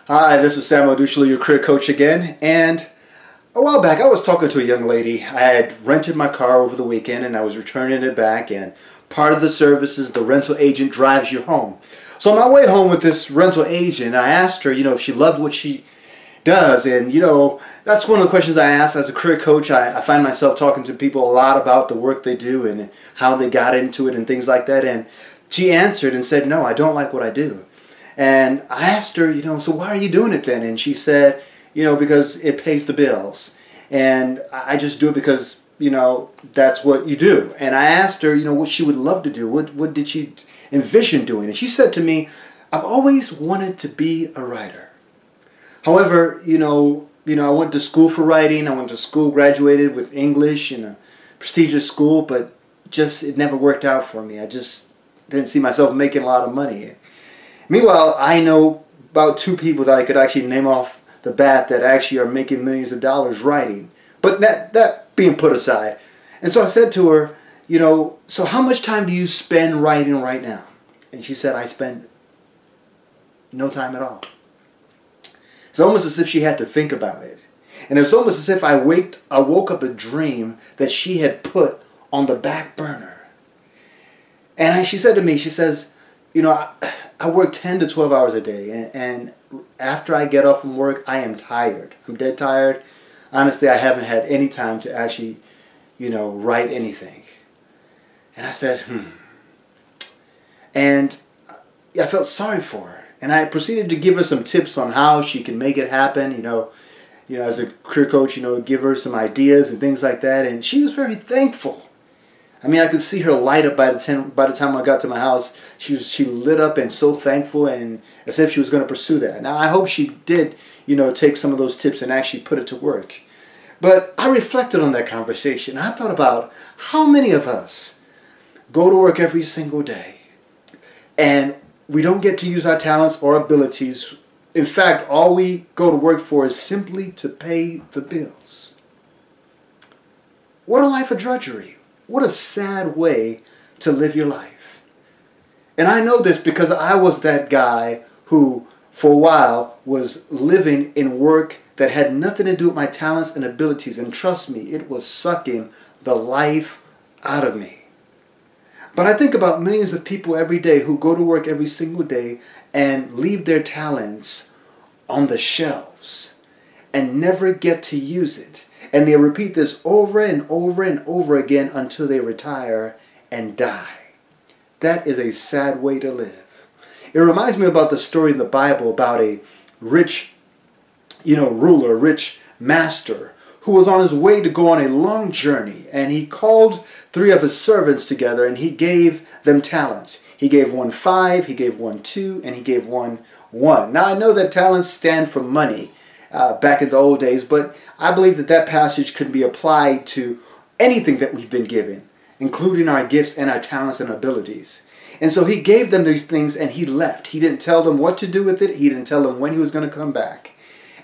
Hi, this is Sam Oduselu, your career coach again. And a while back, I was talking to a young lady. I had rented my car over the weekend and I was returning it back. And part of the service is the rental agent drives you home. So on my way home with this rental agent, I asked her, if she loved what she does. And, that's one of the questions I ask as a career coach. I find myself talking to people a lot about the work they do and how they got into it and things like that. And she answered and said, no, I don't like what I do. And I asked her, so why are you doing it then? And she said, because it pays the bills. And I just do it because, that's what you do. And I asked her, what she would love to do. What did she envision doing? And she said to me, I've always wanted to be a writer. However, I went to school for writing. I went to school, graduated with English in a prestigious school, but it never worked out for me. I just didn't see myself making a lot of money. Meanwhile, I know about two people that I could actually name off the bat that actually are making millions of dollars writing. But that being put aside. And so I said to her, so how much time do you spend writing right now? And she said, I spend no time at all. It's almost as if she had to think about it. And it's almost as if I woke up a dream that she had put on the back burner. And she said to me, she says, I work 10 to 12 hours a day, and after I get off from work, I am tired. I'm dead tired. Honestly, I haven't had any time to actually, write anything. And I said, And I felt sorry for her. And I proceeded to give her some tips on how she can make it happen, as a career coach, give her some ideas and things like that. And she was very thankful. I mean, I could see her light up by the time I got to my house. She lit up and so thankful, and as if she was going to pursue that. Now, I hope she did, take some of those tips and actually put it to work. But I reflected on that conversation. I thought about how many of us go to work every single day, and we don't get to use our talents or abilities. In fact, all we go to work for is simply to pay the bills. What a life of drudgery. What a sad way to live your life. And I know this because I was that guy who, for a while, was living in work that had nothing to do with my talents and abilities. And trust me, it was sucking the life out of me. But I think about millions of people every day who go to work every single day and leave their talents on the shelves and never get to use it. And they repeat this over and over and over again until they retire and die. That is a sad way to live. It reminds me about the story in the Bible about a rich, ruler, rich master who was on his way to go on a long journey. And he called 3 of his servants together and he gave them talents. He gave one 5, he gave one 2, and he gave one 1. Now I know that talents stand for money. Back in the old days, but I believe that passage could be applied to anything that we've been given, including our gifts and our talents and abilities. And so he gave them these things and he left. He didn't tell them what to do with it. He didn't tell them when he was going to come back.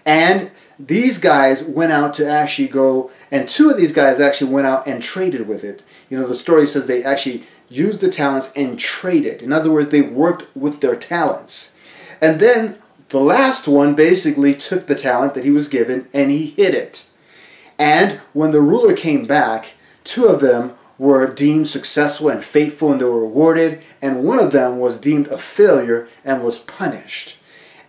And these guys went out to actually go, and 2 of these guys actually went out and traded with it. The story says they actually used the talents and traded. In other words, they worked with their talents. And then the last one basically took the talent that he was given and he hid it. And when the ruler came back, 2 of them were deemed successful and faithful and they were rewarded, and one of them was deemed a failure and was punished.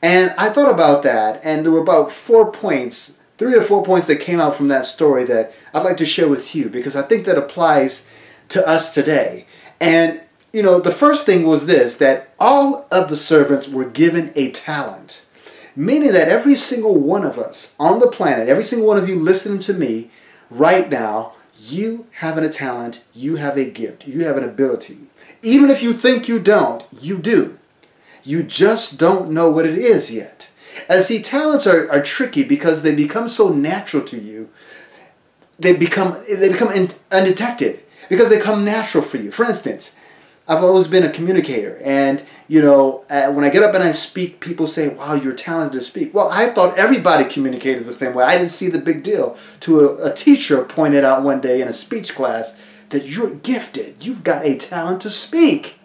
And I thought about that, and there were about 4 points, 3 or 4 points that came out from that story that I'd like to share with you because I think that applies to us today. And the first thing was this, that all of the servants were given a talent, meaning that every single one of us on the planet, every single one of you listening to me right now, you have a talent, you have a gift, you have an ability. Even if you think you don't, you do. You just don't know what it is yet. And see, talents are tricky because they become so natural to you. They become undetected because they come natural for you. For instance, I've always been a communicator, and when I get up and I speak, people say, wow, you're talented to speak. Well, I thought everybody communicated the same way. I didn't see the big deal. To a teacher pointed out one day in a speech class that you're gifted. You've got a talent to speak.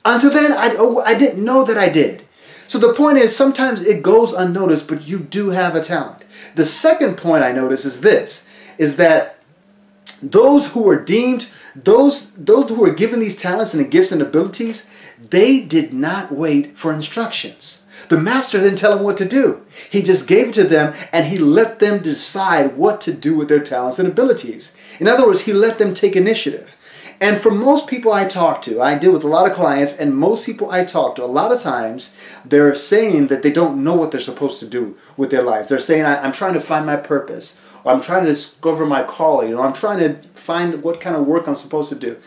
Until then, I didn't know that I did. So the point is, sometimes it goes unnoticed, but you do have a talent. The second point I notice is this, is that those who were deemed, those who were given these talents and the gifts and abilities, they did not wait for instructions. The master didn't tell them what to do. He just gave it to them and he let them decide what to do with their talents and abilities. In other words, he let them take initiative. And for most people I talk to, I deal with a lot of clients, and most people I talk to, a lot of times, they're saying that they don't know what they're supposed to do with their lives. They're saying, I'm trying to find my purpose, or I'm trying to discover my calling, or I'm trying to find what kind of work I'm supposed to do.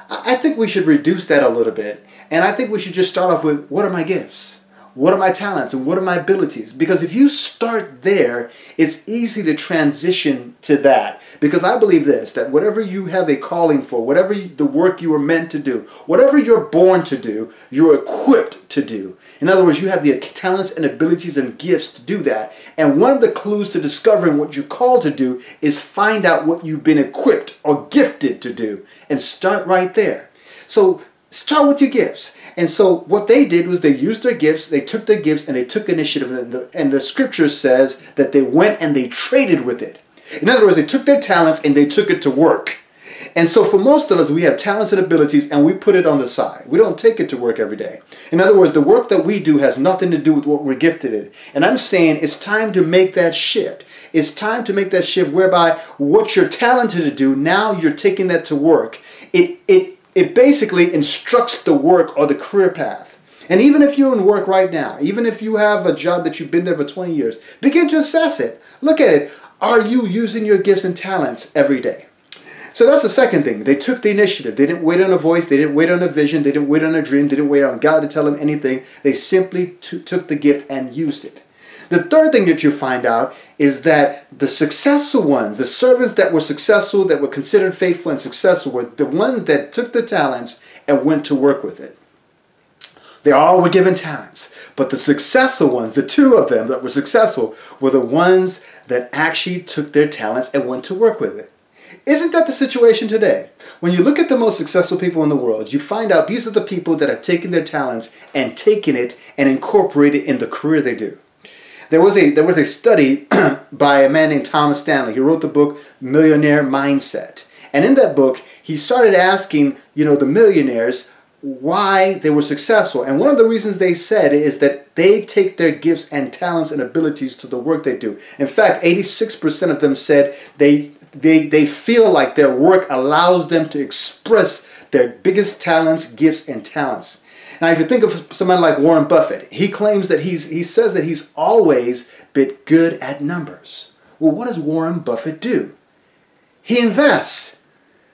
I think we should reduce that a little bit, and I think we should just start off with, what are my gifts? What are my talents and what are my abilities? Because if you start there, it's easy to transition to that. Because I believe this, that whatever you have a calling for, whatever the work you were meant to do, whatever you're born to do, you're equipped to do. In other words, you have the talents and abilities and gifts to do that. And one of the clues to discovering what you're called to do is find out what you've been equipped or gifted to do. And start right there. So start with your gifts. And so what they did was they used their gifts, they took their gifts, and they took initiative. And the scripture says that they went and they traded with it. In other words, they took their talents and they took it to work. And so for most of us, we have talents and abilities and we put it on the side. We don't take it to work every day. In other words, the work that we do has nothing to do with what we're gifted in. And I'm saying it's time to make that shift. It's time to make that shift whereby what you're talented to do, now you're taking that to work. It basically instructs the work or the career path. And even if you're in work right now, even if you have a job that you've been there for 20 years, begin to assess it. Look at it. Are you using your gifts and talents every day? So that's the second thing. They took the initiative. They didn't wait on a voice. They didn't wait on a vision. They didn't wait on a dream. They didn't wait on God to tell them anything. They simply took the gift and used it. The third thing that you find out is that the successful ones, the servants that were successful, that were considered faithful and successful, were the ones that took the talents and went to work with it. They all were given talents, but the successful ones, the two of them that were successful, were the ones that actually took their talents and went to work with it. Isn't that the situation today? When you look at the most successful people in the world, you find out these are the people that have taken their talents and taken it and incorporated it in the career they do. There was a study by a man named Thomas Stanley. He wrote the book Millionaire Mindset. And in that book, he started asking, the millionaires why they were successful. And one of the reasons they said is that they take their gifts and talents and abilities to the work they do. In fact, 86% of them said they feel like their work allows them to express their biggest talents, gifts, and talents. Now, if you think of somebody like Warren Buffett, he claims that he says that he's always been good at numbers. Well, what does Warren Buffett do? He invests.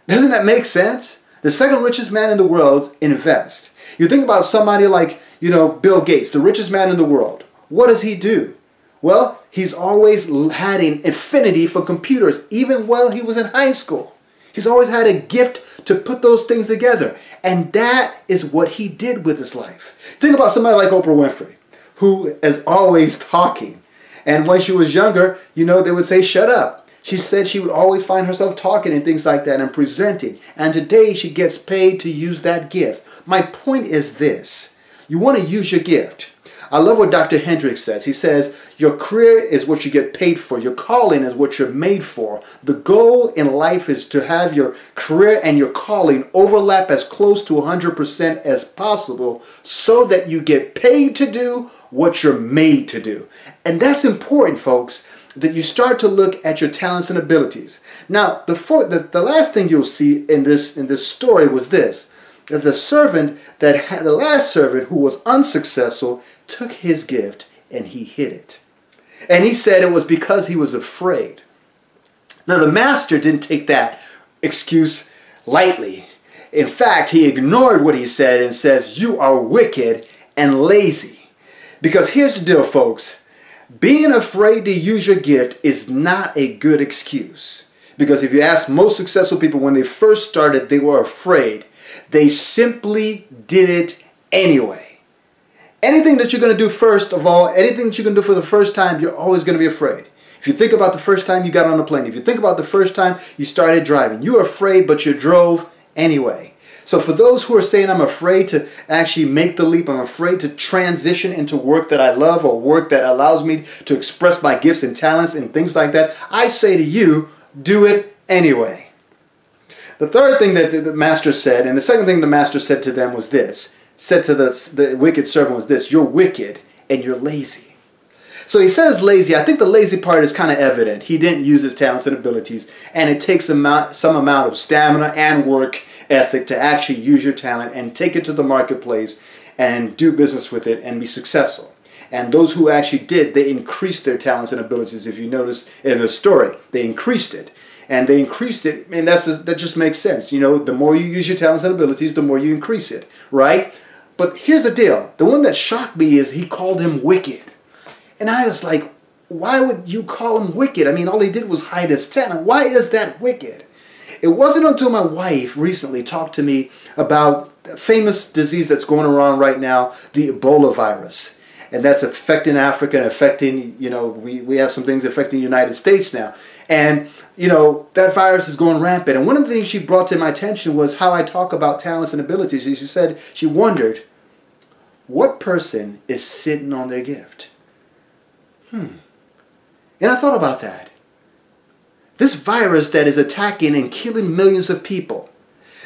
Doesn't that make sense? The second richest man in the world invests. You think about somebody like, Bill Gates, the richest man in the world. What does he do? Well, he's always had an affinity for computers, even while he was in high school. He's always had a gift to put those things together. And that is what he did with his life. Think about somebody like Oprah Winfrey, who is always talking. And when she was younger, they would say, shut up. She said she would always find herself talking and things like that and presenting. And today she gets paid to use that gift. My point is this. You want to use your gift. I love what Dr. Hendricks says. He says, your career is what you get paid for. Your calling is what you're made for. The goal in life is to have your career and your calling overlap as close to 100% as possible so that you get paid to do what you're made to do. And that's important, folks, that you start to look at your talents and abilities. Now, the last thing you'll see in this story was this. That the last servant who was unsuccessful took his gift and he hid it. And he said it was because he was afraid. Now the master didn't take that excuse lightly. In fact, he ignored what he said and says, you are wicked and lazy. Because here's the deal, folks. Being afraid to use your gift is not a good excuse. Because if you ask most successful people when they first started, they were afraid. They simply did it anyway. Anything that you're going to do first of all, anything that you're going to do for the first time, you're always going to be afraid. If you think about the first time you got on a plane, if you think about the first time you started driving, you were afraid, but you drove anyway. So for those who are saying I'm afraid to actually make the leap, I'm afraid to transition into work that I love or work that allows me to express my gifts and talents and things like that, I say to you, do it anyway. The third thing that the master said, and the second thing the master said to them was this, said to the wicked servant was this, you're wicked and you're lazy. So he says lazy. I think the lazy part is kind of evident. He didn't use his talents and abilities, and it takes some amount of stamina and work ethic to actually use your talent and take it to the marketplace and do business with it and be successful. And those who actually did, they increased their talents and abilities. If you notice in the story, they increased it. And they increased it, and that just makes sense. You know, the more you use your talents and abilities, the more you increase it, right? But here's the deal. The one that shocked me is he called him wicked. And I was like, why would you call him wicked? I mean, all he did was hide his talent. Why is that wicked? It wasn't until my wife recently talked to me about a famous disease that's going around right now, the Ebola virus. And that's affecting Africa and affecting, you know, we have some things affecting the United States now. And, you know, that virus is going rampant. And one of the things she brought to my attention was how I talk about talents and abilities. She said, she wondered, what person is sitting on their gift? And I thought about that. This virus that is attacking and killing millions of people,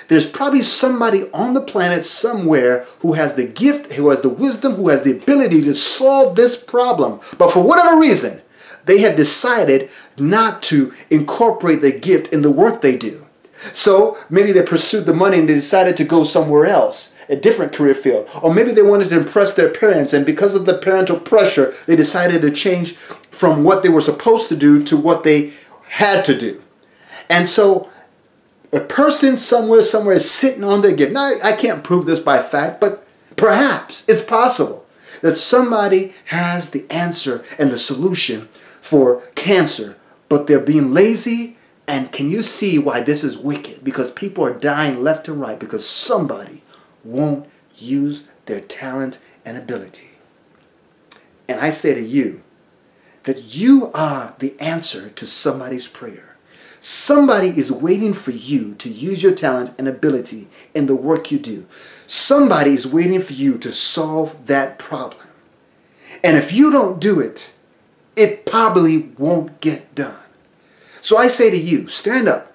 there's probably somebody on the planet somewhere who has the gift, who has the wisdom, who has the ability to solve this problem. But for whatever reason, they have decided not to incorporate the gift in the work they do. So maybe they pursued the money and they decided to go somewhere else, a different career field. Or maybe they wanted to impress their parents, and because of the parental pressure, they decided to change from what they were supposed to do to what they had to do. And so a person somewhere is sitting on their gift. Now, I can't prove this by fact, but perhaps it's possible that somebody has the answer and the solution for cancer, but they're being lazy. And can you see why this is wicked? Because people are dying left and right because somebody won't use their talent and ability. And I say to you that you are the answer to somebody's prayer. Somebody is waiting for you to use your talent and ability in the work you do. Somebody is waiting for you to solve that problem. And if you don't do it, it probably won't get done. So I say to you, stand up.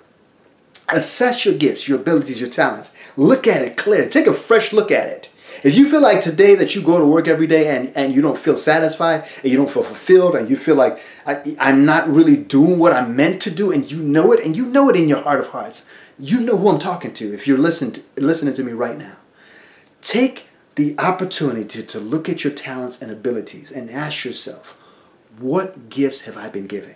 Assess your gifts, your abilities, your talents. Look at it clear. Take a fresh look at it. If you feel like today that you go to work every day and you don't feel satisfied and you don't feel fulfilled and you feel like I'm not really doing what I'm meant to do, and you know it in your heart of hearts, you know who I'm talking to if you're listening to me right now. Take the opportunity to look at your talents and abilities and ask yourself, what gifts have I been given?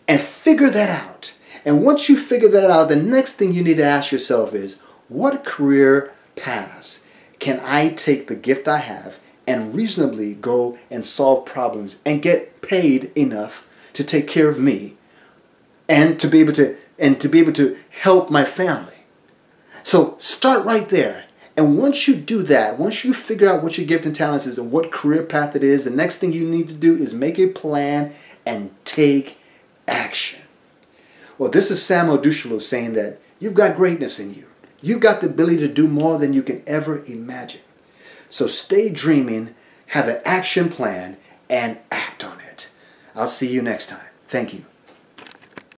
And figure that out. And once you figure that out, the next thing you need to ask yourself is, what career paths can I take the gift I have and reasonably go and solve problems and get paid enough to take care of me and to be able to help my family? So start right there. And once you do that, once you figure out what your gift and talents is and what career path it is, the next thing you need to do is make a plan and take action. Well, this is Sam Oduselu saying that you've got greatness in you. You've got the ability to do more than you can ever imagine. So stay dreaming, have an action plan, and act on it. I'll see you next time. Thank you.